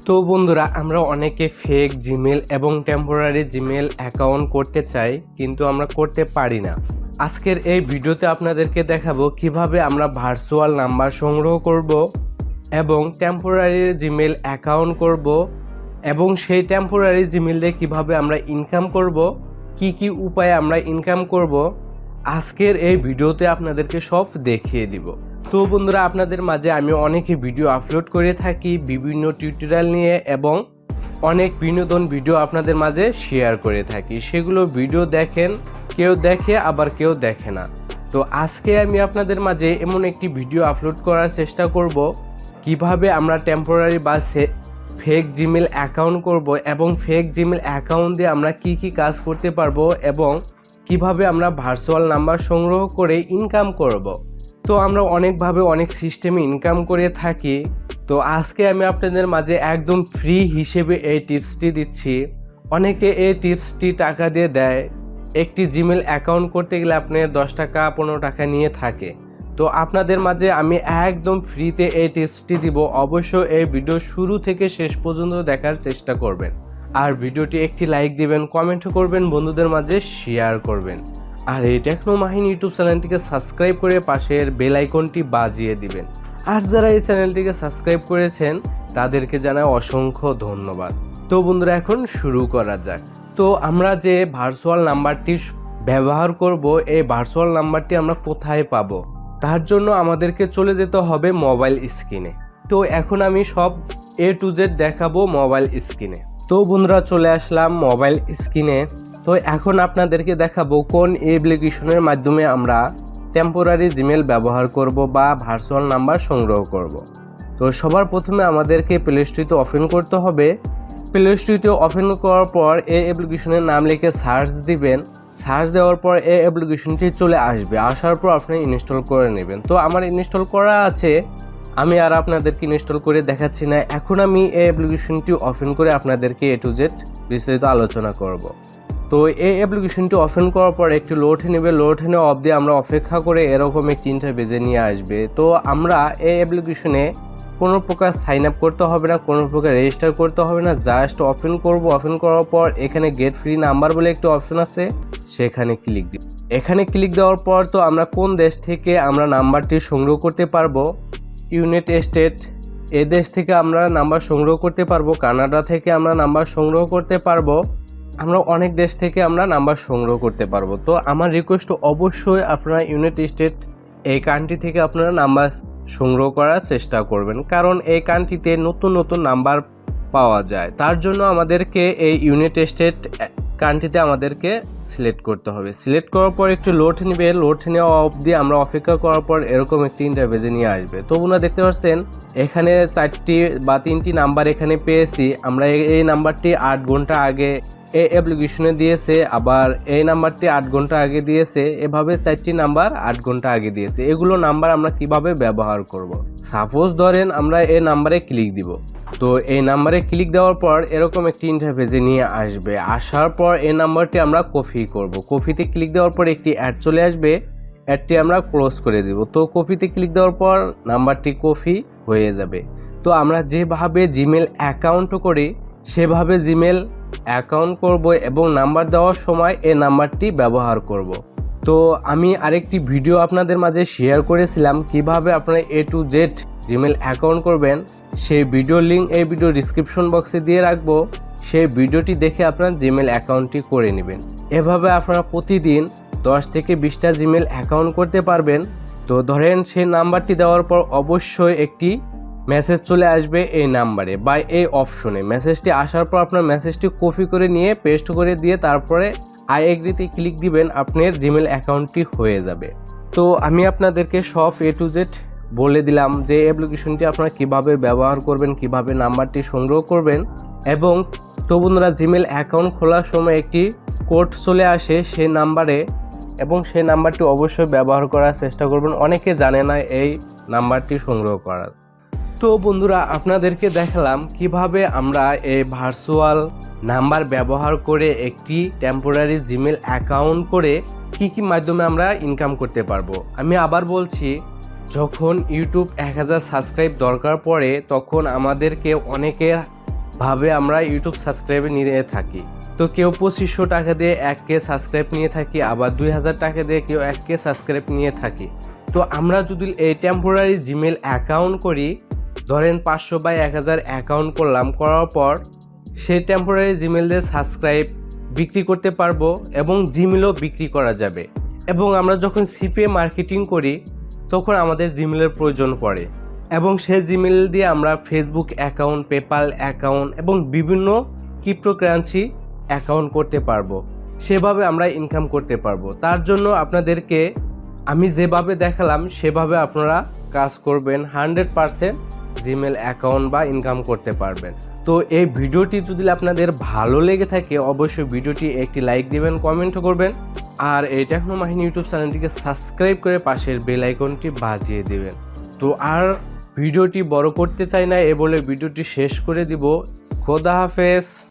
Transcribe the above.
তো বন্ধুরা, আমরা অনেকে ফেক জিমেল এবং টেম্পোরারি জিমেল অ্যাকাউন্ট করতে চাই, কিন্তু আমরা করতে পারি না। আজকের এই ভিডিওতে আপনাদেরকে দেখাবো কিভাবে আমরা ভার্চুয়াল নাম্বার সংগ্রহ করব এবং টেম্পোরারি জিমেল অ্যাকাউন্ট করব এবং সেই টেম্পোরারি জিমেল দিয়ে কীভাবে আমরা ইনকাম করব, কি উপায়ে আমরা ইনকাম করব, আজকের এই ভিডিওতে আপনাদেরকে সব দেখিয়ে দিব। তো বন্ধুরা, আপনাদের মাঝে আমি অনেকে ভিডিও আপলোড করে থাকি বিভিন্ন টিউটোরিয়াল নিয়ে এবং অনেক বিনোদন ভিডিও আপনাদের মাঝে শেয়ার করে থাকি। সেগুলো ভিডিও দেখেন, কেউ দেখে আবার কেউ দেখে না। তো আজকে আমি আপনাদের মাঝে এমন একটি ভিডিও আপলোড করার চেষ্টা করব কিভাবে আমরা টেম্পোরারি বা ফেক জিমেল অ্যাকাউন্ট করব এবং ফেক জিমেল অ্যাকাউন্ট দিয়ে আমরা কি কাজ করতে পারবো এবং কিভাবে আমরা ভার্চুয়াল নাম্বার সংগ্রহ করে ইনকাম করব। তো আমরা অনেকভাবে অনেক সিস্টেমে ইনকাম করে থাকি। তো আজকে আমি আপনাদের মাঝে একদম ফ্রি হিসেবে এই টিপসটি দিচ্ছি। অনেকে এই টিপসটি টাকা দিয়ে দেয়। একটি জিমেল অ্যাকাউন্ট করতে গেলে আপনার 10 টাকা 15 টাকা নিয়ে থাকে। তো আপনাদের মাঝে আমি একদম ফ্রিতে এই টিপসটি দিব। অবশ্যই এই ভিডিও শুরু থেকে শেষ পর্যন্ত দেখার চেষ্টা করবেন। আর ভিডিওটি একটি লাইক দিবেন, কমেন্ট করবেন, বন্ধুদের মাঝে শেয়ার করবেন। আর এই টেকনো মাহিন ইউটিউব চ্যানেলটিকে সাবস্ক্রাইব করে পাশের বেল আইকনটি বাজিয়ে দিবেন। আর যারা এই চ্যানেলটিকে সাবস্ক্রাইব করেছেন তাদেরকে জানাই অসংখ্য ধন্যবাদ। তো বন্ধুরা, এখন শুরু করা যাক। তো আমরা যে ভার্চুয়াল নাম্বারটি ব্যবহার করব, এই ভার্চুয়াল নাম্বারটি আমরা কোথায় পাবো, তার জন্য আমাদেরকে চলে যেতে হবে মোবাইল স্ক্রিনে। তো এখন আমি সব A to Z দেখাবো মোবাইল স্ক্রিনে। তো বন্ধুরা, চলে আসলাম মোবাইল স্ক্রিনে। তো এখন আপনাদেরকে দেখাবো কোন অ্যাপ্লিকেশনের মাধ্যমে আমরা টেম্পোরারি জিমেল ব্যবহার করব বা ভার্চুয়াল নাম্বার সংগ্রহ করব। তো সবার প্রথমে আমাদেরকে প্লে স্টোরটি ওপেন করতে হবে। প্লে স্টোরটি ওপেন করার পর এই অ্যাপ্লিকেশনের নাম লিখে সার্চ দিবেন। সার্চ দেওয়ার পর এই অ্যাপ্লিকেশনটি চলে আসবে। আসার পর আপনি ইনস্টল করে নেবেন। তো আমার ইনস্টল করা আছে, আমি আর আপনাদেরকে ইনস্টল করে দেখাচ্ছি না। এখন আমি এই অ্যাপ্লিকেশনটি ওপেন করে আপনাদেরকে A to Z বিস্তারিত আলোচনা করব। তো এই অ্যাপ্লিকেশনটি ওপেন করার পর একটু লোড নেবে। লোড নেওয়া অবধি আমরা অপেক্ষা করে এরকম একটি ইন্টারফেসে নিয়ে আসবে। তো আমরা এই অ্যাপ্লিকেশনে কোনো প্রকার সাইন আপ করতে হবে না, কোনো প্রকার রেজিস্টার করতে হবে না। জাস্ট ওপেন করব। ওপেন করার পর এখানে গেট ফ্রি নাম্বার বলে একটি অপশন আছে, সেখানে ক্লিক দিই। এখানে ক্লিক দেওয়ার পর তো আমরা কোন দেশ থেকে আমরা নাম্বারটি সংগ্রহ করতে পারবো, ইউনাইটেড স্টেট এই দেশ থেকে আমরা নাম্বার সংগ্রহ করতে পারবো, কানাডা থেকে আমরা নাম্বার সংগ্রহ করতে পারবো, আমরা অনেক দেশ থেকে আমরা নাম্বার সংগ্রহ করতে পারবো। তো আমার রিকোয়েস্ট, অবশ্যই আপনারা ইউনাইটেড স্টেট এই কান্ট্রি থেকে আপনারা নাম্বার সংগ্রহ করার চেষ্টা করবেন, কারণ এই কান্ট্রিতে নতুন নতুন নাম্বার পাওয়া যায়। তার জন্য আমাদেরকে এই ইউনাইটেড স্টেট কান্ট্রিতে আমাদেরকে সিলেক্ট করতে হবে। সিলেক্ট করার পর একটু লোড নেবে। লোড নেওয়া অবধি আমরা অপেক্ষা করার পর এরকম একটি ইন্টারফেসে নিয়ে আসবে। তো আপনারা দেখতে পাচ্ছেন এখানে 4টি বা 3টি নাম্বার এখানে পেয়েছি। আমরা এই নাম্বারটি 8 ঘন্টা আগে এই অ্যাপ্লিকেশনে দিয়েছে, আবার এই নাম্বারটি 8 ঘন্টা আগে দিয়েছে, এভাবে 4টি নাম্বার 8 ঘন্টা আগে দিয়েছে। এগুলো নাম্বার আমরা কিভাবে ব্যবহার করব। সাপোজ ধরেন আমরা এই নাম্বারে ক্লিক দিব। তো এই নাম্বারে ক্লিক দেওয়ার পর এরকম একটি ইন্টারফেসে নিয়ে আসবে। আসার পর এই নাম্বারটি আমরা কপি করব। কপিতে ক্লিক দেওয়ার পর একটি অ্যাড চলে আসবে, অ্যাডটি আমরা ক্লোজ করে দিব। তো কপিতে ক্লিক দেওয়ার পর নাম্বারটি কপি হয়ে যাবে। তো আমরা যেভাবে জিমেল অ্যাকাউন্ট করি সেভাবে জিমেল অ্যাকাউন্ট করব এবং নাম্বার দেওয়ার সময় এই নাম্বারটি ব্যবহার করব। তো আমি আরেকটি ভিডিও আপনাদের মাঝে শেয়ার করেছিলাম কিভাবে আপনারা A to Z Gmail account করবেন। সেই ভিডিও লিঙ্ক এই ভিডিও ডিসক্রিপশন বক্সে দিয়ে রাখবো। সেই ভিডিওটি দেখে আপনার জিমেল অ্যাকাউন্টটি করে নেবেন। এভাবে আপনারা প্রতিদিন 10 থেকে 20টা জিমেল অ্যাকাউন্ট করতে পারবেন। তো ধরেন সেই নাম্বারটি দেওয়ার পর অবশ্যই একটি মেসেজ চলে আসবে এই নাম্বারে বা এই অপশনে। মেসেজটি আসার পর আপনার মেসেজটি কপি করে নিয়ে পেস্ট করে দিয়ে তারপরে আই এগ্রিতে ক্লিক দিবেন, আপনার জিমেল অ্যাকাউন্টটি হয়ে যাবে। তো আমি আপনাদেরকে সব A to Z বলে দিলাম যে অ্যাপ্লিকেশনটি আপনারা কিভাবে ব্যবহার করবেন, কিভাবে নাম্বারটি সংগ্রহ করবেন। এবং তো বন্ধুরা, জিমেল অ্যাকাউন্ট খোলার সময় একটি কোড চলে আসে সেই নাম্বারে এবং সেই নাম্বারটি অবশ্যই ব্যবহার করার চেষ্টা করবেন। অনেকে জানে না এই নাম্বারটি সংগ্রহ করার। তো বন্ধুরা, আপনাদেরকে দেখালাম কিভাবে আমরা এই ভার্চুয়াল নাম্বার ব্যবহার করে একটি টেম্পোরারি জিমেল অ্যাকাউন্ট করে কি মাধ্যমে আমরা ইনকাম করতে পারবো। আমি আবার বলছি, যখন ইউটিউব 1000 সাবস্ক্রাইব দরকার পড়ে তখন আমাদেরকে অনেকে ভাবে আমরা ইউটিউব সাবস্ক্রাইব নিয়ে থাকি। তো কেউ 2500 টাকা দিয়ে 1K সাবস্ক্রাইব নিয়ে থাকি, আবার 2000 টাকা দিয়ে কেউ 1K সাবস্ক্রাইব নিয়ে থাকি। তো আমরা যদি এই টেম্পোরারি জিমেল অ্যাকাউন্ট করি, ধরেন 500 বা 1000 অ্যাকাউন্ট করলাম, করার পর সেই টেম্পোরারি জিমেল দিয়ে সাবস্ক্রাইব বিক্রি করতে পারবো এবং জিমেলও বিক্রি করা যাবে। এবং আমরা যখন সিপিএ মার্কেটিং করি তখন আমাদের জিমেলের প্রয়োজন পড়ে এবং সেই জিমেল দিয়ে আমরা ফেসবুক অ্যাকাউন্ট, পেপাল অ্যাকাউন্ট এবং বিভিন্ন ক্রিপ্টোকারেন্সি অ্যাকাউন্ট করতে পারবো। সেভাবে আমরা ইনকাম করতে পারবো। তার জন্য আপনাদেরকে আমি যেভাবে দেখালাম সেভাবে আপনারা কাজ করবেন, 100% জিমেল অ্যাকাউন্ট বা ইনকাম করতে পারবেন। তো এই ভিডিওটি যদি আপনাদের ভালো লেগে থাকে অবশ্যই ভিডিওটি একটি লাইক দিবেন, কমেন্টও করবেন, আর এই টেকনো মাহিন ইউটিউব চ্যানেলটিকে সাবস্ক্রাইব করে পাশের বেল আইকনটি বাজিয়ে দিবেন। তো আর ভিডিওটি বড় করতে চাই না, এ বলে ভিডিওটি শেষ করে দিব। খোদা হাফেজ।